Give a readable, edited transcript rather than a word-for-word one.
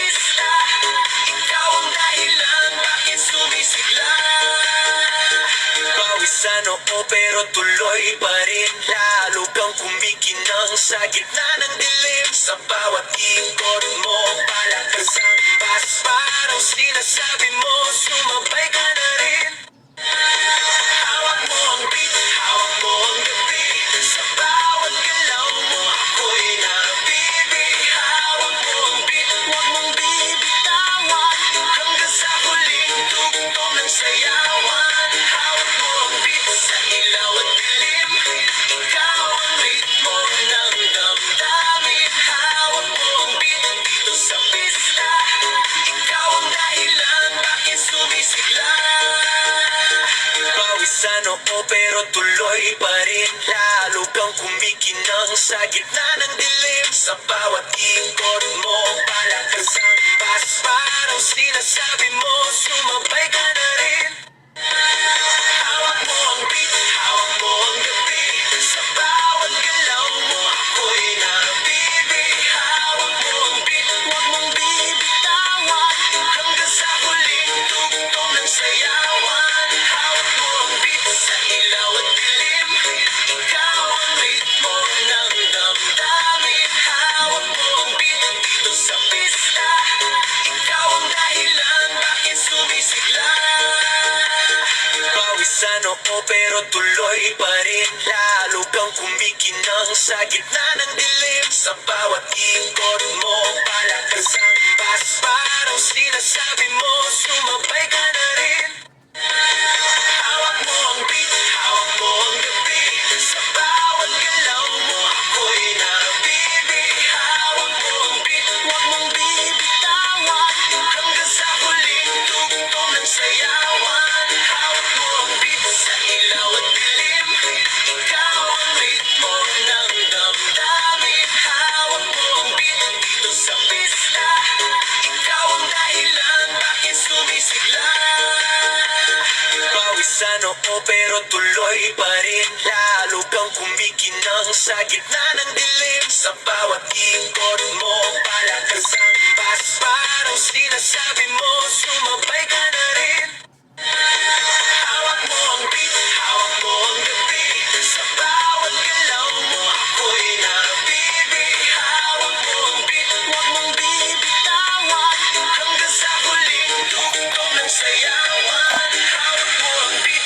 pista. Ikaw ang dahilan bakit sumisigla. Pawisan oo pero tuloy pa rin. Lalo kang kumikinang sa gitna ng dilim. Sa bawat ikot mo palakas ang bas. Parang sinasabi mo sumabay ka na rin. Hawak mo ang beat, hawak mo ang gabi. Sa bawat galaw mo ako'y nabibi. Hawak mo ang beat, huwag mong bibitawan. Hanggang sa huling tugtog ng sayawan. Hawak mo ang beat sa ilaw at dilim. Ikaw ang ritmo ng damdamin. Hawak mo ang beat dito sa pista. Ikaw ang dahilan bakit sumisigla. Pawisan oo pero tuloy pa rin. Lalo kang kumikinang sa gitna ng dilim. Sa bawat ikot mo palakas ang bas. Parang sinasabi mo sumabay ka na rin. Hawak mo ang beat, hawak mo ang gabi. Sa bawat galaw mo ako'y nabibi. Hawak mo ang beat, huwag mong bibitawan. Hanggang sa huling tugtog ng sayawan. Hawak mo ang beat sa ilaw at dilim. Ikaw ang ritmo ng damdamin. Hawak mo ang beat dito sa pista. Ikaw ang dahilan bakit sumisigla. Pawisan oo pero tuloy pa rin. Lalo kang kumikinang sa gitna ng dilim. Sa bawat ikot mo palakas ang bas. Parang sinasabi mo sumabay ka na rin. Hawak mo ang beat, hawak mo ang gabi. Sa bawat galaw mo ako'y nabibi. Hawak mo ang beat, huwag mong bibitawan. Hanggang sa huling tugtog ng sayawan. Hawak mo ang beat sa ilaw at dilim. Ikaw ang ritmo ng damdamin. Hawak mo ang beat dito sa pista. Ikaw ang dahilan bakit sumisigla. Pawisan oo pero tuloy pa rin. Lalo kang kumikinang sa gitna ng dilim. Sa bawat ikot mo palakas ang bas. Parang sinasabi mo sumabay